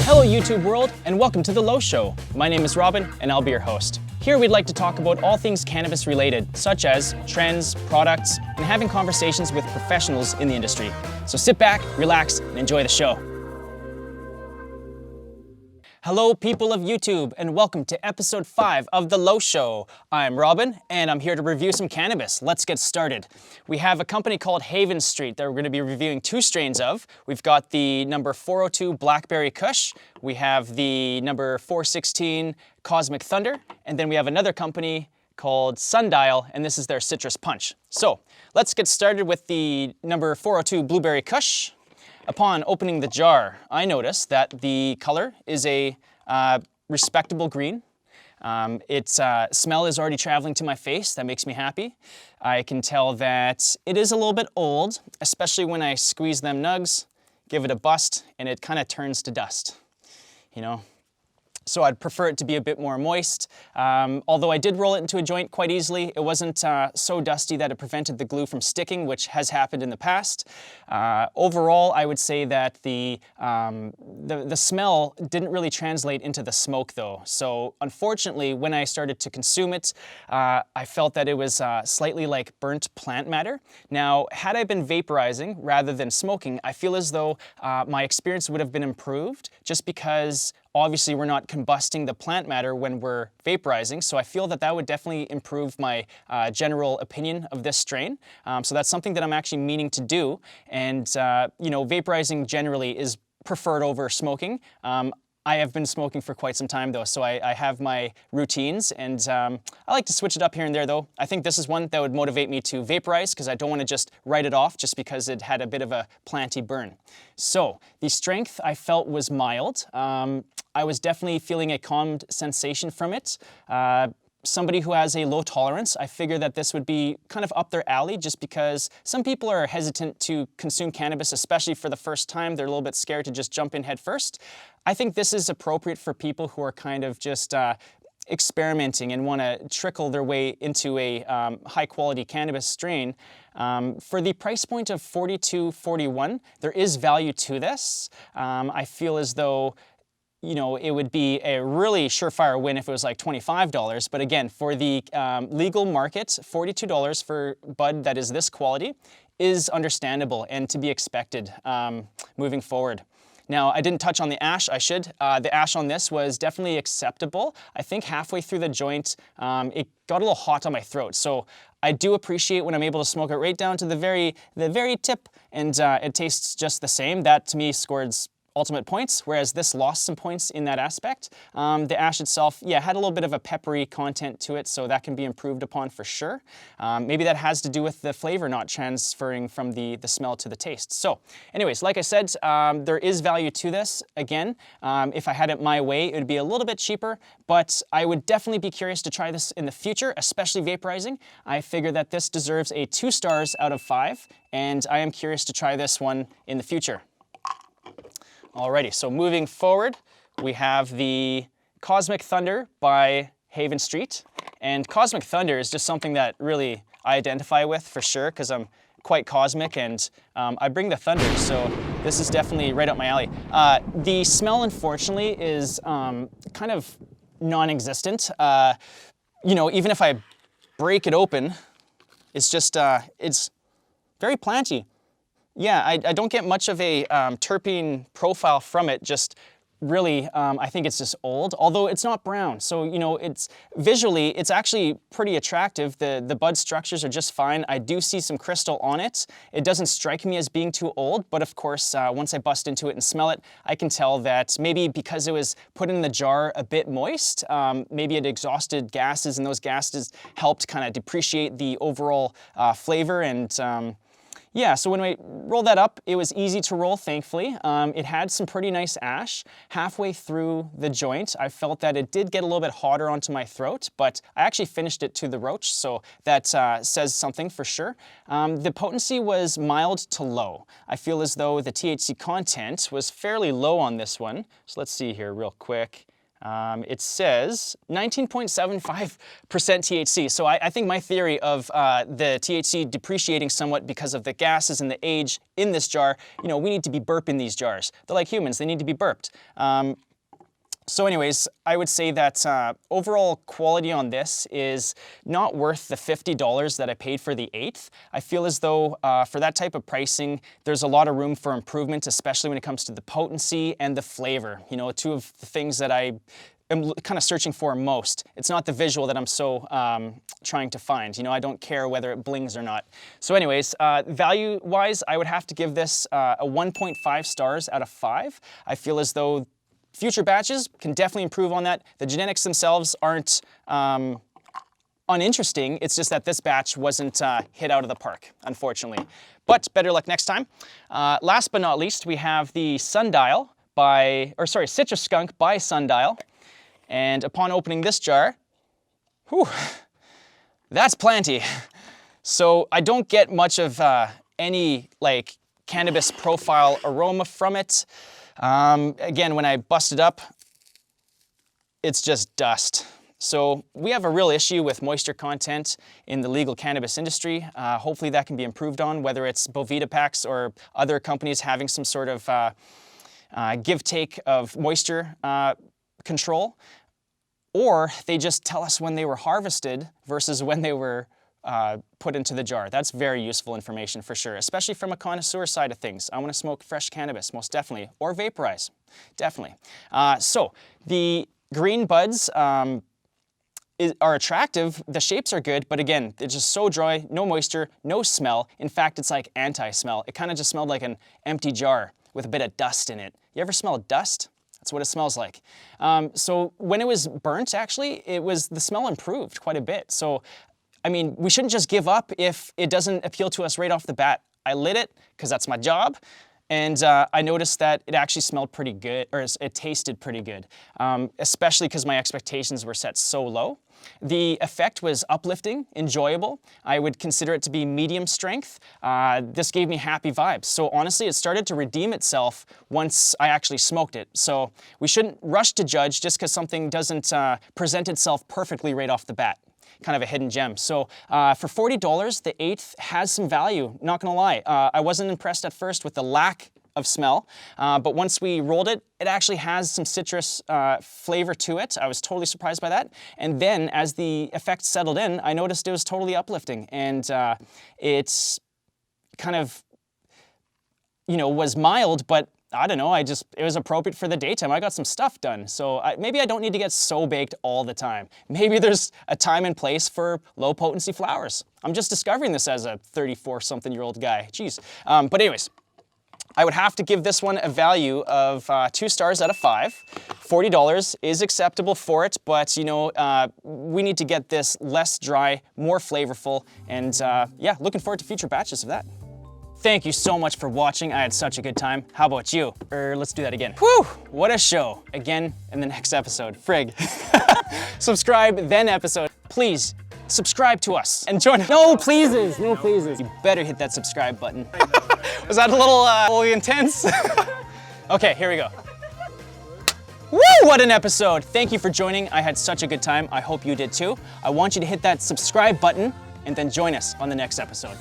Hello YouTube world, and welcome to The Low Show. My name is Robin, and I'll be your host. Here we'd like to talk about all things cannabis related, such as trends, products, and having conversations with professionals in the industry. So sit back, relax, and enjoy the show. Hello people of YouTube, and welcome to episode 5 of The Low Show. I'm Robin, and I'm here to review some cannabis. Let's get started. We have a company called Haven Street that we're going to be reviewing 2 strains of. We've got the number 402 Blackberry Kush, we have the number 416 Cosmic Thunder, and then we have another company called Sundial, and this is their Citrus Punch. So let's get started with the number 402 Blueberry Kush. Upon opening the jar, I noticed that the color is a respectable green. Its smell is already traveling to my face. That makes me happy. I can tell that it is a little bit old, especially when I squeeze them nugs, give it a bust, and it kind of turns to dust, you know? So I'd prefer it to be a bit more moist. Although I did roll it into a joint quite easily, it wasn't so dusty that it prevented the glue from sticking, which has happened in the past. Overall, I would say that the smell didn't really translate into the smoke though. So unfortunately, when I started to consume it, I felt that it was slightly like burnt plant matter. Now, had I been vaporizing rather than smoking, I feel as though my experience would have been improved just because obviously, we're not combusting the plant matter when we're vaporizing, so I feel that that would definitely improve my general opinion of this strain. So that's something that I'm actually meaning to do, and you know, vaporizing generally is preferred over smoking. I have been smoking for quite some time though, so I have my routines, and I like to switch it up here and there though. I think this is one that would motivate me to vaporize because I don't want to just write it off just because it had a bit of a planty burn. So the strength I felt was mild. I was definitely feeling a calmed sensation from it. Somebody who has a low tolerance, I figure that this would be kind of up their alley just because some people are hesitant to consume cannabis, especially for the first time. They're a little bit scared to just jump in head first. I think this is appropriate for people who are kind of just experimenting and want to trickle their way into a high quality cannabis strain. For the price point of $42.41, there is value to this. I feel as though, you know, it would be a really surefire win if it was like $25. But again, for the legal market, $42 for bud that is this quality is understandable and to be expected moving forward. Now, I didn't touch on the ash, I should. The ash on this was definitely acceptable. I think halfway through the joint, it got a little hot on my throat. So I do appreciate when I'm able to smoke it right down to the very tip, and it tastes just the same. That to me scores ultimate points, whereas this lost some points in that aspect. The ash itself, yeah, had a little bit of a peppery content to it, so that can be improved upon for sure. Maybe that has to do with the flavor not transferring from the smell to the taste. So anyways, like I said, there is value to this. Again, if I had it my way, it would be a little bit cheaper, but I would definitely be curious to try this in the future, especially vaporizing. I figure that this deserves a 2 stars out of 5, and I am curious to try this one in the future. Alrighty, so moving forward, we have the Cosmic Thunder by Haven Street. And Cosmic Thunder is just something that really I identify with for sure, because I'm quite cosmic and I bring the thunder, so this is definitely right up my alley. The smell, unfortunately, is kind of non-existent. You know, even if I break it open, it's just, it's very planty. Yeah, I don't get much of a terpene profile from it, just really, I think it's just old, although it's not brown. So, you know, it's visually, it's actually pretty attractive. The bud structures are just fine. I do see some crystal on it. It doesn't strike me as being too old, but of course, once I bust into it and smell it, I can tell that maybe because it was put in the jar a bit moist, maybe it exhausted gases, and those gases helped kind of depreciate the overall flavor. And yeah, so when we rolled that up, it was easy to roll, thankfully. It had some pretty nice ash. Halfway through the joint, I felt that it did get a little bit hotter onto my throat, but I actually finished it to the roach, so that says something for sure. The potency was mild to low. I feel as though the THC content was fairly low on this one. So let's see here real quick. It says 19.75% THC. So I think my theory of the THC depreciating somewhat because of the gases and the age in this jar, we need to be burping these jars. They're like humans, they need to be burped. So anyways, I would say that overall quality on this is not worth the $50 that I paid for the eighth. I feel as though for that type of pricing, there's a lot of room for improvement, especially when it comes to the potency and the flavor. Two of the things that I am kind of searching for most. It's not the visual that I'm so trying to find. I don't care whether it blings or not. So anyways, value-wise, I would have to give this a 1.5 stars out of 5. I feel as though future batches can definitely improve on that. The genetics themselves aren't uninteresting. It's just that this batch wasn't hit out of the park, unfortunately. But better luck next time. Last but not least, we have the Citrus Skunk by Sundial. And upon opening this jar, whew, that's plenty. So I don't get much of any cannabis profile aroma from it. Again, when I bust it up, it's just dust. So we have a real issue with moisture content in the legal cannabis industry. Hopefully that can be improved on, whether it's Boveda packs or other companies having some sort of give-take of moisture control, or they just tell us when they were harvested versus when they were put into the jar. That's very useful information for sure, especially from a connoisseur side of things. I want to smoke fresh cannabis, most definitely, or vaporize, definitely. So the green buds are attractive, the shapes are good, but again, they're just so dry, no moisture, no smell. In fact, it's like anti-smell. It kind of just smelled like an empty jar with a bit of dust in it. You ever smell dust? That's what it smells like. So when it was burnt, actually, the smell improved quite a bit. So I mean, we shouldn't just give up if it doesn't appeal to us right off the bat. I lit it because that's my job, and I noticed that it actually smelled pretty good, or it tasted pretty good, especially because my expectations were set so low. The effect was uplifting, enjoyable. I would consider it to be medium strength. This gave me happy vibes. So honestly, it started to redeem itself once I actually smoked it. So we shouldn't rush to judge just because something doesn't present itself perfectly right off the bat. Kind of a hidden gem. So for $40, the eighth has some value, not gonna lie. I wasn't impressed at first with the lack of smell, but once we rolled it, it actually has some citrus flavor to it. I was totally surprised by that. And then as the effect settled in, I noticed it was totally uplifting, and it's kind of, was mild, but I don't know, it was appropriate for the daytime. I got some stuff done. So maybe I don't need to get so baked all the time. Maybe there's a time and place for low potency flowers. I'm just discovering this as a 34-something-year-old guy. Jeez. But anyways, I would have to give this one a value of 2 stars out of 5. $40 is acceptable for it, but we need to get this less dry, more flavorful, and yeah, looking forward to future batches of that. Thank you so much for watching. I had such a good time. How about you? Let's do that again. Whew, what a show. Again in the next episode. Frig. Subscribe, then episode. Please, subscribe to us and join us. No pleases, no pleases. You better hit that subscribe button. Was that a little intense? Okay, here we go. Woo, what an episode. Thank you for joining. I had such a good time. I hope you did too. I want you to hit that subscribe button and then join us on the next episode.